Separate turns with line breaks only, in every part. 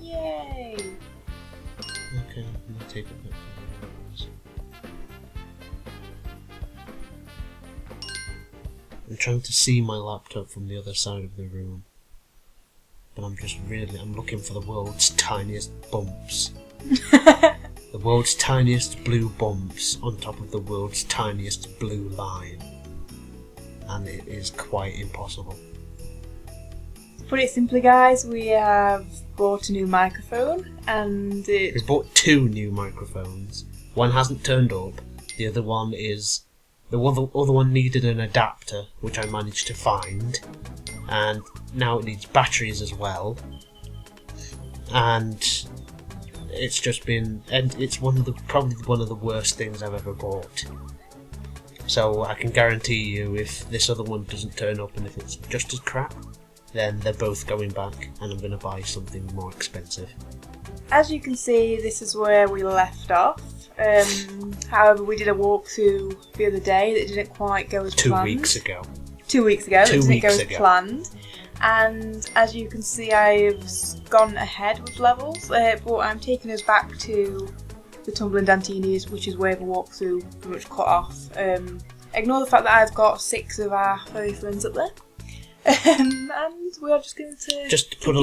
Yay!
Okay, I'm gonna take a bit. I'm trying to see my laptop from the other side of the room, but I'm looking for the world's tiniest bumps. The world's tiniest blue bumps on top of the world's tiniest blue line, and it is quite impossible.
To put it simply, guys, we have bought a new microphone, and
We bought 2 new microphones. One hasn't turned up. The other one is... The other one needed an adapter, which I managed to find. And now it needs batteries as well. And it's just been... And it's probably one of the worst things I've ever bought. So I can guarantee you, if this other one doesn't turn up and if it's just as crap, then they're both going back and I'm going to buy something more expensive.
as you can see, this is where we left off. However, we did a walkthrough the other day that didn't quite go as planned.
2 weeks ago.
2 weeks ago. It didn't go as
ago.
planned. And as you can see, I've gone ahead with levels, but I'm taking us back to the Tumbling Dantinis, which is where the walkthrough pretty much cut off. Ignore the fact that I've got 6 of our furry friends up there. And we are just going to...
Just to put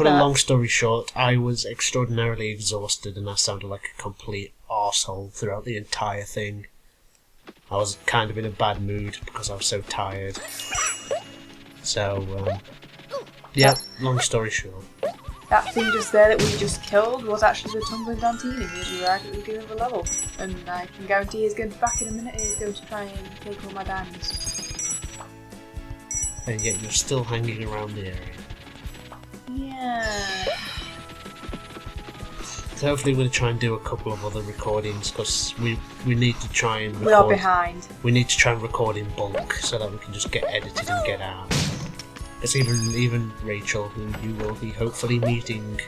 a long story short, I was extraordinarily exhausted and I sounded like a complete arsehole throughout the entire thing. I was kind of in a bad mood because I was so tired. So, yeah, long story short.
That thing just there that we just killed was actually the Tumbling Dantini as we were at the beginning of the level. And I can guarantee he's going to be back in a minute. He's going to try and take all my diamonds.
And yet you're still hanging around the area.
Yeah.
So hopefully we're going to try and do a couple of other recordings because we need to try and record.
We are behind.
We need to try and record in bulk so that we can just get edited and get out. It's even Rachel, who you will be hopefully meeting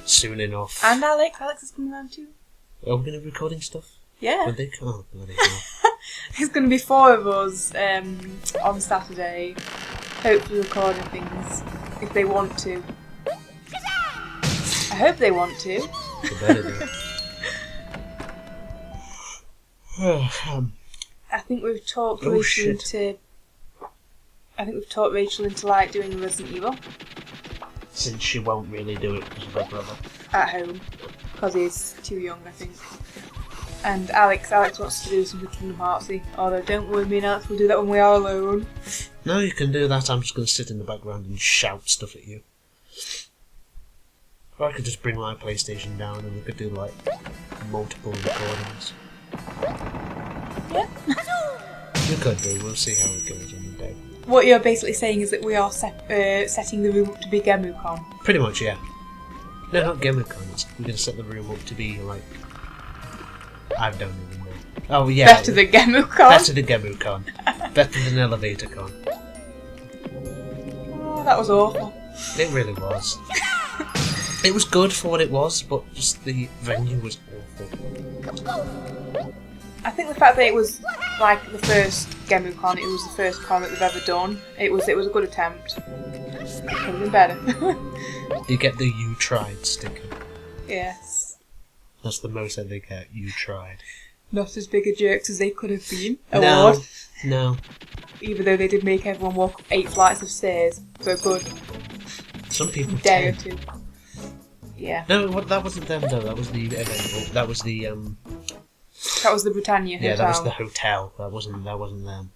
soon enough.
And Alex. Alex is coming around too.
Are we going to be recording stuff?
Yeah.
When they come? Oh, bloody hell.
There's going to be 4 of us on Saturday, hopefully recording things if they want to. I hope they want to.
They better do.
I think we've talked Rachel into. I think we've talked Rachel into like doing Resident Evil.
Since she won't really do it because of her brother.
At home, because he's too young, I think. And Alex wants to do something Kingdom Heartsy. Although don't worry, me and Alex will do that when we are alone.
No, you can do that. I'm just going to sit in the background and shout stuff at you. Or I could just bring my PlayStation down and we could do like multiple recordings.
Yeah.
You could do. We'll see how it goes on the day.
What you're basically saying is that we are setting the room up to be GemuCon.
Pretty much, yeah. No, not GemuCon. We're going to set the room up to be like... I don't even know. Oh, yeah.
Better than GemuCon.
Better than GemuCon. Better than ElevatorCon.
Oh, that was awful.
It really was. It was good for what it was, but just the venue was awful.
I think the fact that it was like the first GemuCon, it was the first con that they've ever done. It was a good attempt. It could have been better.
You get the "You tried" sticker.
Yes.
That's the most that they get. You tried.
Not as big a jerks as they could have been.
No.
Award.
No.
Even though they did make everyone walk 8 flights of stairs. So good.
Some people
Day or
did.
2. Yeah.
No, that wasn't them though. That was the event. That was the
That was the Britannia Hotel.
Yeah, that was the hotel. That wasn't them.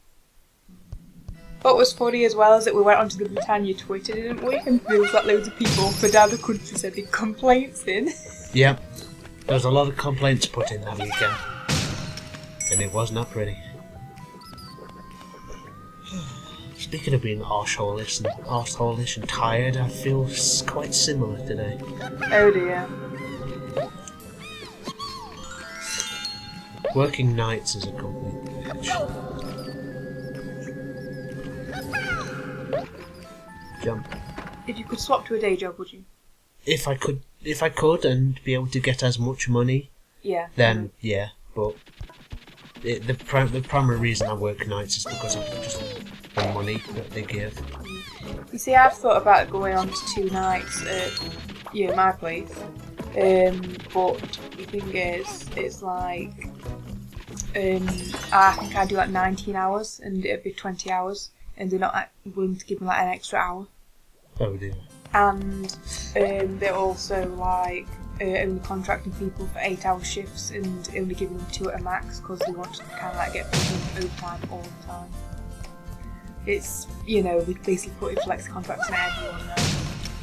What was funny as well is that we went onto the Britannia Twitter, didn't we? And there was like loads of people from down the country sending complaints in.
Yeah. There was a lot of complaints put in that weekend. And it was not pretty. Speaking of being arsehole-ish and tired, I feel quite similar today.
Oh dear.
Working nights is a complete bitch. Jump.
If you could swap to a day job, would you?
If I could and be able to get as much money,
Yeah.
then yeah, but the primary reason I work nights is because of just the money that they give.
You see, I've thought about going on to 2 nights my place. But the thing is, it's like I think I do like 19 hours, and it'd be 20 hours, and they're not willing to give me like an extra hour.
Oh dear.
And they're also like only contracting people for 8-hour shifts and only giving them 2 at a max because they want to kind of like get people in overtime all the time. It's, we basically put in flexi contracts on everyone now.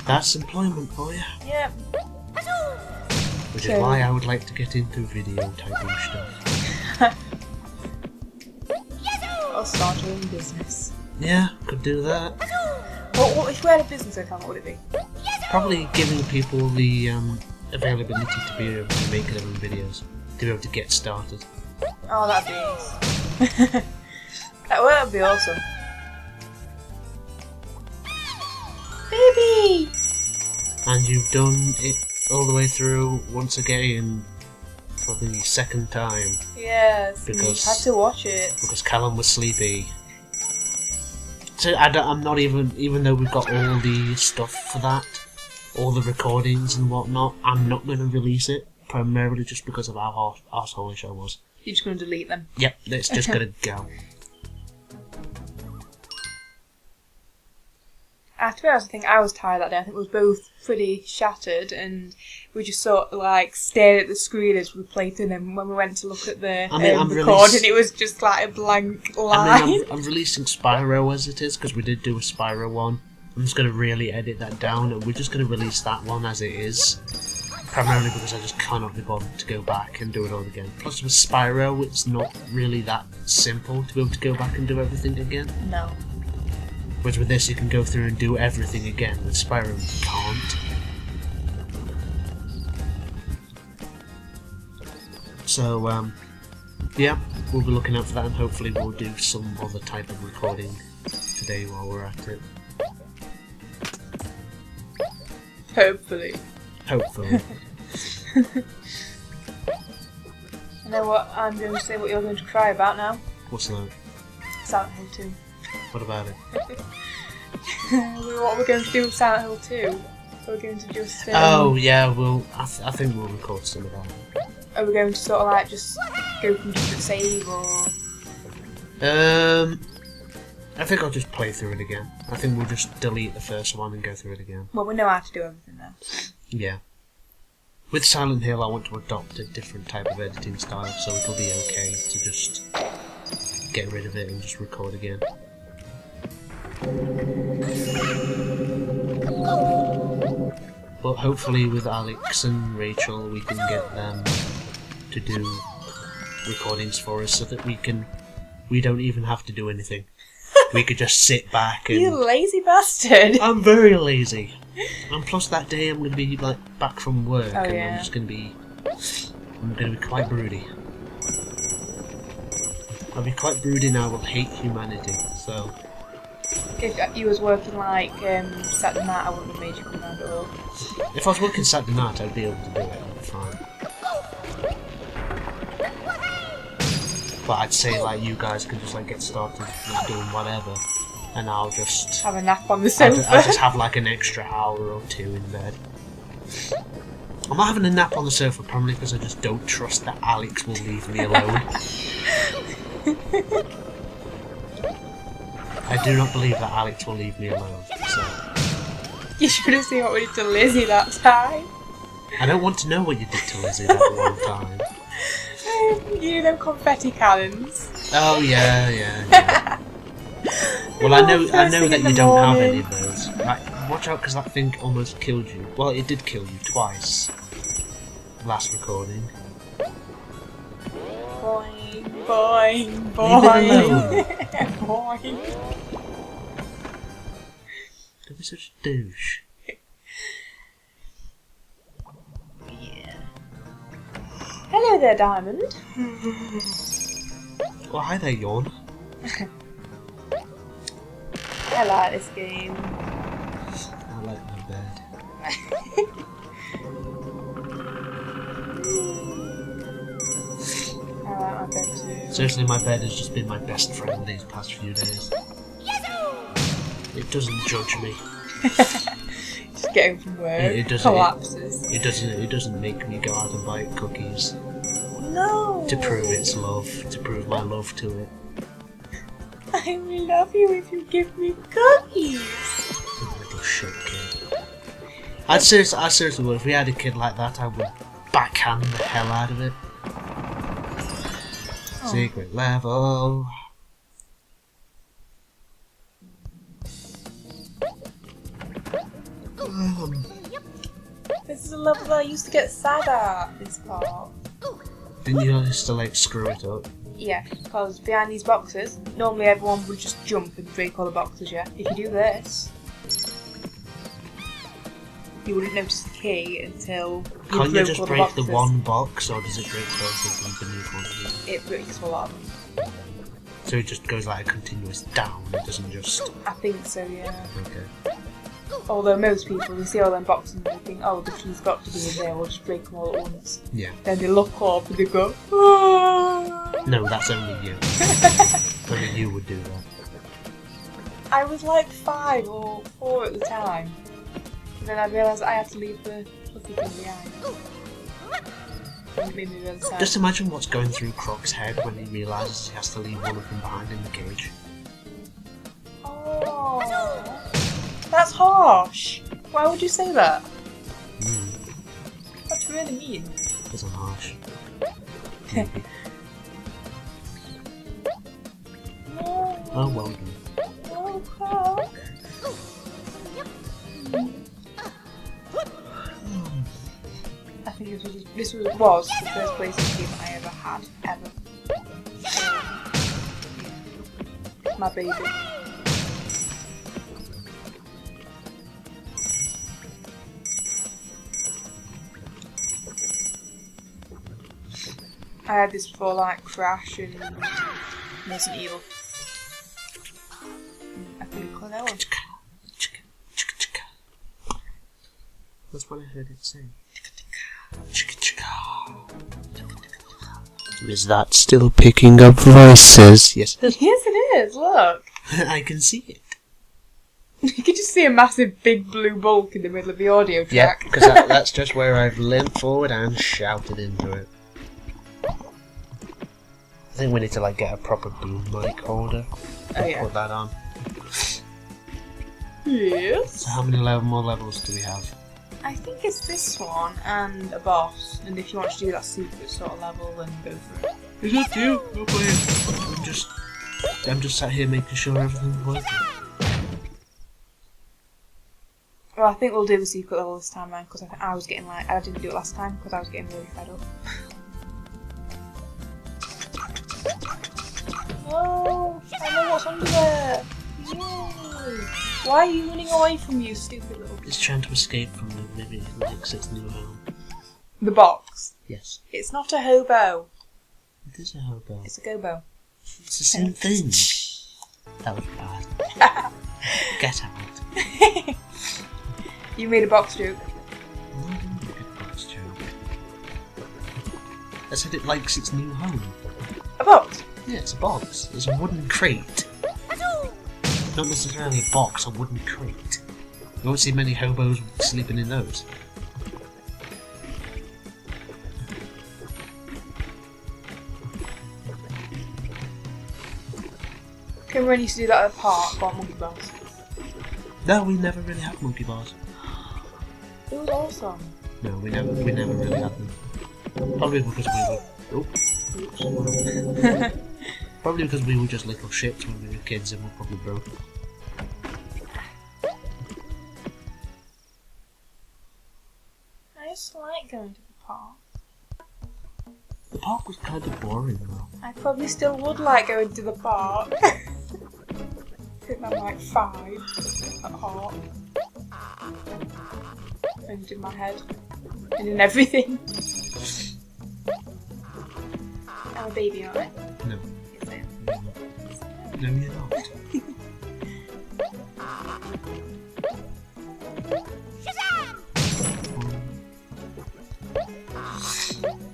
That's employment for you.
Yeah.
Which is why I would like to get into video typing stuff.
Or start your own business.
Yeah, could do that.
Well, if we had a business account, what would it be?
Probably giving people the availability to be able to make their own videos, to be able to get started.
Oh, that'd be nice. That'd be awesome. Baby!
And you've done it all the way through once again for the second time.
Yes,
because
you had to watch it.
Because Callum was sleepy. So I'm not even though we've got all the stuff for that, all the recordings and whatnot, I'm not going to release it, primarily just because of how arsehole the show was.
You're just going to delete them?
Yep, it's just going to go.
To be honest, I think I was tired that day. I think we were both pretty shattered, and we just sort of like stared at the screen as we played through them. When we went to look at the recording, it was just like a blank line.
I'm releasing Spyro as it is, because we did do a Spyro one. I'm just going to really edit that down, and we're just going to release that one as it is. Primarily because I just cannot be bothered to go back and do it all again. Plus with Spyro, it's not really that simple to be able to go back and do everything again.
No.
Whereas with this, you can go through and do everything again. With Spyro, you can't. So, yeah, we'll be looking out for that, and hopefully we'll do some other type of recording today while we're at it.
Hopefully.
Hopefully.
I know what I'm going to say, what you're going to cry about now.
What's that?
Silent Hill 2.
What about it?
What we're going to do with Silent Hill 2? We're going to just...
oh, yeah, I think we'll record some of that.
Are we going to sort of like just go from different save, or...?
I think I'll just play through it again. I think we'll just delete the first one and go through it again.
Well, we know how to do everything now.
Yeah. With Silent Hill, I want to adopt a different type of editing style, so it'll be okay to just get rid of it and just record again. But hopefully with Alex and Rachel, we can get them to do recordings for us so that we don't even have to do anything. We could just sit back and...
You lazy bastard!
I'm very lazy. And plus that day I'm going to be like back from work, and
yeah.
I'm going to be quite broody. I'll be quite broody and I will hate humanity, so...
If you was working like Saturday night, I wouldn't have made you come round at all.
If I was working Saturday night, I'd be able to do it, I'd be fine. But I'd say like you guys can just like get started like, doing whatever, and I'll just
have a nap on the sofa.
I'll just have like an extra hour or two in bed. I'm not having a nap on the sofa primarily because I just don't trust that Alex will leave me alone. I do not believe that Alex will leave me alone. So
you should have seen what we did to Lizzie that time.
I don't want to know what you did to Lizzie that one time.
You know, confetti cannons.
Oh yeah. Well, I know that you don't have any of those. Right, watch out because that thing almost killed you. Well, it did kill you twice. Last recording.
Boing, boing, boing. Boing.
Don't be such a douche.
Hello there, Diamond.
Well, hi there, Yawn.
I like this game.
I like my bed.
I like my bed too.
Seriously, my bed has just been my best friend these past few days. It doesn't judge me.
Just getting from work
It
collapses.
It doesn't make me go out and buy cookies.
No!
To prove its love, to prove my love to it.
I will love you if you give me cookies.
Little shit kid. I seriously would. If we had a kid like that, I would backhand the hell out of it. Oh. Secret level.
This is a level that I used to get sad at, this part.
Didn't you used to like screw it up?
Yeah, because behind these boxes, normally everyone would just jump and break all the boxes, yeah? If you do this, you wouldn't notice the key until you
Can't you
broke
just
all the
break
boxes.
the one box, or does it break both of them beneath one of them?
It breaks a lot of them.
So it just goes like a continuous down, it doesn't just...
I think so, yeah.
Okay.
Although most people, they see all them boxes and they think, oh, the key's got to be in there, we'll just break them all at once.
Yeah.
Then they look up and they go, ah!
No, that's only you. Only you would do that.
I was like 5 or 4 at the time. And then I realised I had to leave the fluffy thing behind. And it made me really sad.
Just imagine what's going through Croc's head when he realises he has to leave one of them behind in the cage.
Oh, that's harsh. Why would you say that? That's really mean.
Because I'm harsh.
No.
Oh, well done.
Oh, Croc. I think this was the first PlayStation game I ever had, ever. Yeah. My baby. I had this before, like Crash and Resident Evil. I couldn't call that one.
That's what I heard it say. Is that still picking up voices? Yes.
Yes, it is. Look.
I can see it.
You can just see a massive big blue bulk in the middle of the audio track.
Yeah, because that's just where I've leant forward and shouted into it. I think we need to like get a proper boom mic holder.
Oh yeah.
Put that on.
Yes.
So how many more levels do we have?
I think it's this one and a boss. And if you want to do that secret sort of level, then go for it.
Is that you? No way. I'm just sat here making sure everything's working.
Well, I think we'll do the secret level this time, man, because I was getting like I didn't do it last time because I was getting really fed up. Oh, I know what's under there! Yay! Why are you running away from you, stupid little...
It's trying to escape from me, maybe it likes its new home.
The box?
Yes.
It's not a hobo.
It is a hobo.
It's a gobo.
It's the same thing. That was bad. Get out.
You made a box joke.
No, I didn't make a box joke. I said it likes its new home.
A box?
Yeah, it's a box. It's a wooden crate. Not necessarily a box, a wooden crate. You won't see many hobos sleeping in those.
Remember when you used to do that at the park, on monkey bars?
No, we never really had monkey bars.
It was awesome.
No, we never really had them. Probably because we were... Oops. Probably because we were just little shits when we were kids and were probably broke.
I just like going to the park.
The park was kind of boring though.
I probably still would like going to the park. I think I'm like 5 at heart. And in my head. And in everything. I'm a baby, aren't I?
No.
Yes, I am.
No, you're not.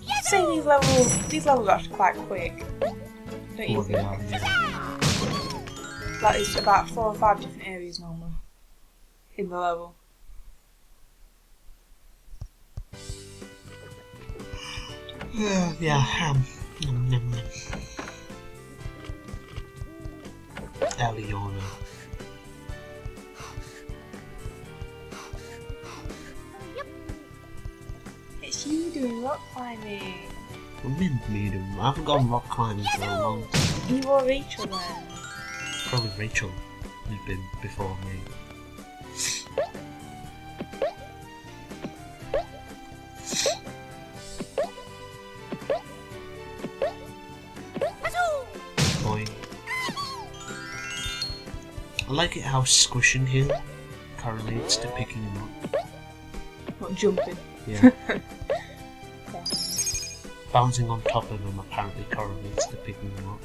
I'd say these levels are actually quite quick. Don't you think? Like it's about 4 or 5 different areas normally in the level.
Yeah, nom, nom, nom. Eliona.
It's you doing rock climbing.
What do you mean? I haven't gone rock climbing for a long time.
You or Rachel then?
Probably Rachel has been before me. Boing. I like it how squishing him correlates to picking him up.
Not jumping.
Yeah. Bouncing on top of him apparently correlates to picking him up.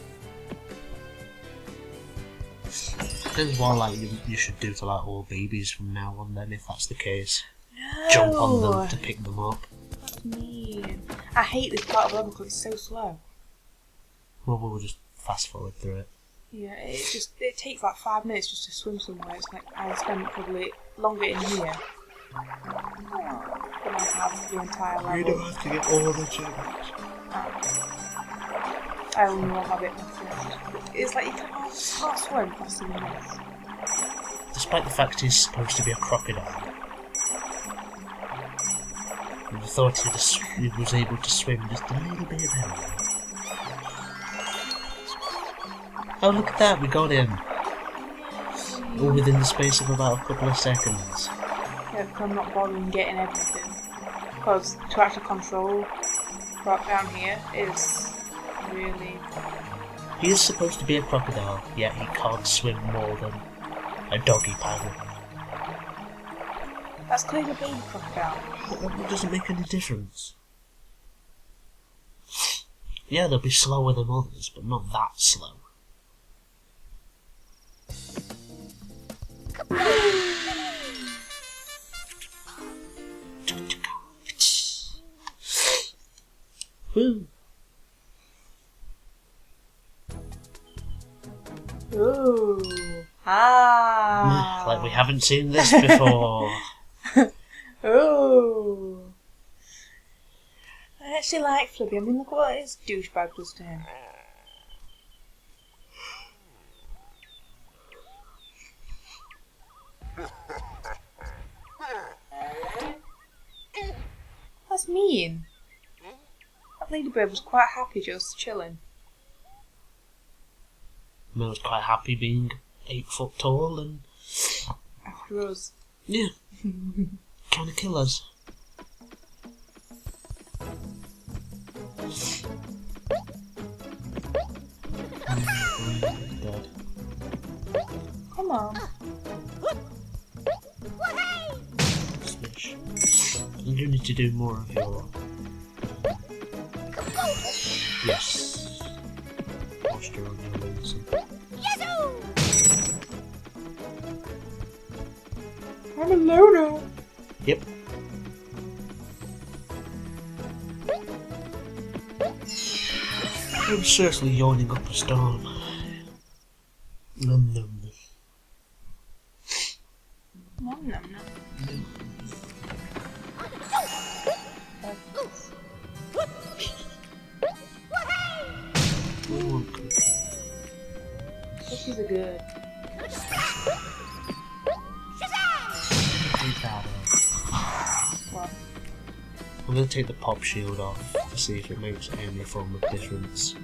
This is what you should do to like all babies from now on then, if that's the case.
No.
Jump on them to pick them up.
That's mean. I hate this part of the level because it's so slow.
Well, we'll just fast forward through it.
Yeah, it takes like 5 minutes just to swim somewhere. It's like I spend probably longer in here than I have the entire level.
You don't have to get all the checkpoints.
I only want my bit left. It's like you can't swim faster than this.
Despite the fact he's supposed to be a crocodile, I thought he was able to swim just a little bit better. Oh, look at that, we got him! All within the space of about a couple of seconds.
Yeah, because I'm not bothering getting everything. Because to actually control Croc down here is really...
He is supposed to be a crocodile, yet he can't swim more than a doggy paddle.
That's clearly a baby crocodile.
But that doesn't make any difference. Yeah, they'll be slower than others, but not that slow. Woo!
Ooh. Ah.
Like we haven't seen this before.
Ooh. I actually like Flippy. I mean, look what his douchebag does to him. That's mean. That ladybird was quite happy just chilling.
I was quite happy being 8 foot tall and...
After us.
Yeah. Trying to kill us. Dead.
Come on.
Smash. You need to do more of your... Yes. Posture on your wings.
I'm a loner.
Yep. I'm seriously yawning up a storm. Nom nom.
Nom nom nom. Cookies are good. What?
I'm going to take the pop shield off to see if it makes any form of difference.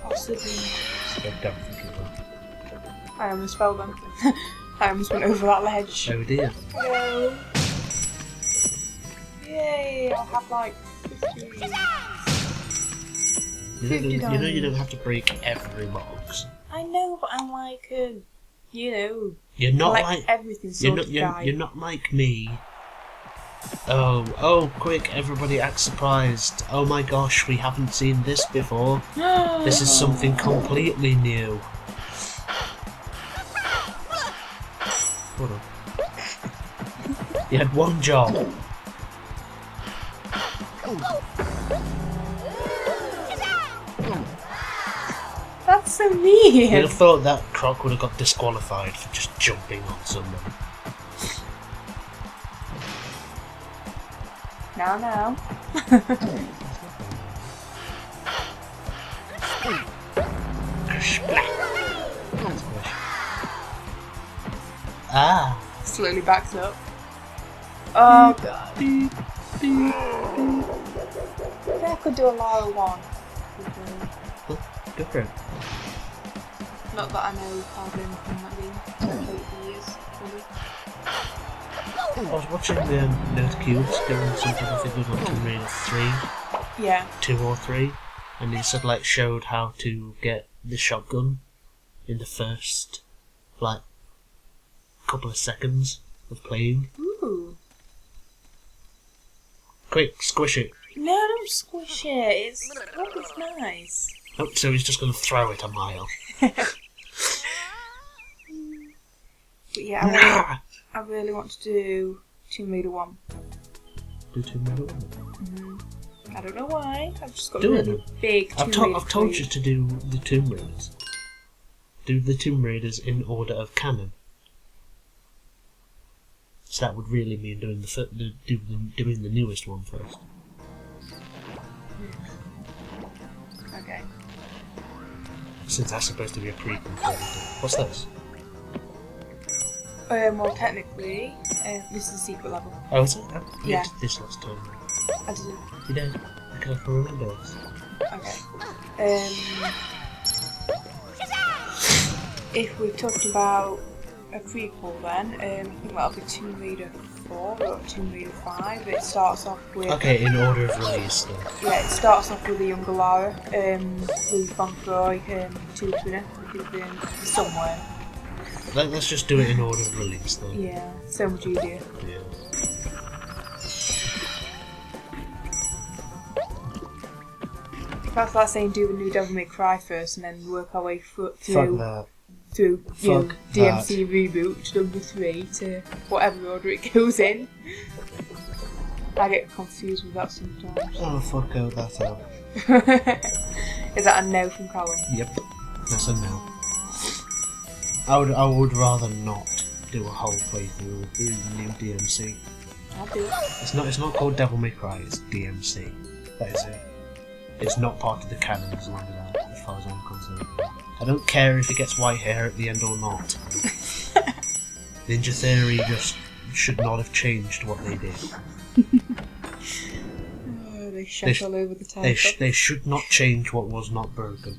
Possibly.
I don't think it will.
I almost fell then. I almost went over that ledge.
Oh dear.
Hello. Yay, I'll have like 50.
You know you don't have to break every box.
I know, but I'm like, you know.
You're not
like everything sort of died.
You're not like me. Oh, quick, everybody act surprised. Oh my gosh, we haven't seen this before. This is something completely new. Hold on. You had one job.
That's so mean.
You'd have thought that Croc would have got disqualified for just jumping on someone.
Now.
Squish. Ah!
Slowly backs up. Oh god. Maybe I could do a Lara one.
Go for it.
Not that I know how to from that game. I played for years.
I was watching the Nerd Cubes doing something, I think it was on Tomb Raider 3.
Yeah.
2 or 3. And he said, like, showed how to get the shotgun in the first, like, couple of seconds of playing.
Ooh.
Quick, squish it.
No, don't squish it. It's nice.
Oh, so he's just going to throw it a mile.
But yeah, I really want to do Tomb Raider 1.
Do Tomb Raider 1?
I don't know why. I've just got
Do
a
it.
really big Tomb Raider
I've told you
crate.
to do the Tomb Raiders. Do the Tomb Raiders in order of canon. So that would really mean doing doing the newest one first.
Okay.
Since that's supposed to be a prequel to everything. What's this?
Well, technically, this is a secret level.
Oh, is it? You
Yeah.
did this last time.
I didn't.
You did? I can't remember this.
Okay. If we're talking about a prequel, then I think that'll be Tomb Raider 4 or Tomb Raider 5. It starts off with.
Okay, in order of release then.
Yeah, it starts off with the younger Lara, Lily Fauntleroy, Two Twinner, somewhere.
Let's just do it in order of release then.
Yeah, so much easier.
Yeah.
That's like saying do a new Devil May Cry first and then work our way
Fuck
through
that.
DMC reboot number 3 to whatever order it goes in. I get confused with that sometimes.
Oh, fuck out that out.
Is that a no from Callum?
Yep. That's a no. I would rather not do a whole playthrough of the new DMC.
I'll do it.
It's not called Devil May Cry, it's DMC. That is it. It's not part of the canon as long as far as I'm concerned. I don't care if he gets white hair at the end or not. Ninja Theory just should not have changed what they did.
Oh, they shut all over the title.
They should not change what was not broken.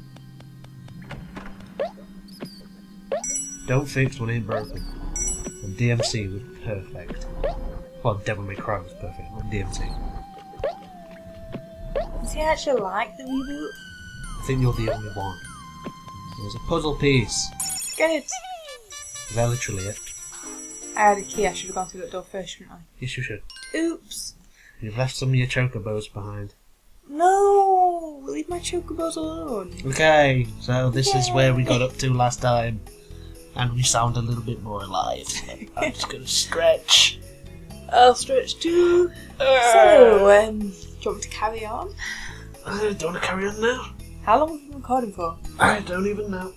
Don't fix what ain't broken. And DMC was perfect. Well, Devil May Cry was perfect, but DMC.
Does he actually like the reboot?
I think you're the only one. There's a puzzle piece.
Good.
Is that literally it?
I had a key, I should have gone through that door first, shouldn't I?
Yes, you should.
Oops.
You've left some of your chocobos behind.
No! Leave my chocobos alone.
Okay, so this is where we got up to last time. And we sound a little bit more alive. I'm just gonna stretch.
I'll stretch too. So, do you want me to carry on?
Do you want to carry on now?
How long have we been recording for?
I don't even know.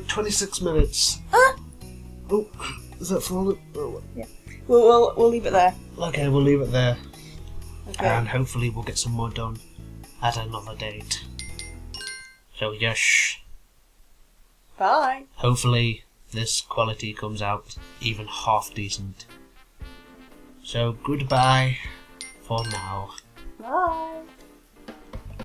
26 minutes.
Ah!
Oh, is that falling? Oh.
Yeah. We'll leave it there.
Okay, we'll leave it there.
Okay.
And hopefully we'll get some more done at another date. So yes.
Bye.
Hopefully this quality comes out even half decent. So goodbye for now.
Bye.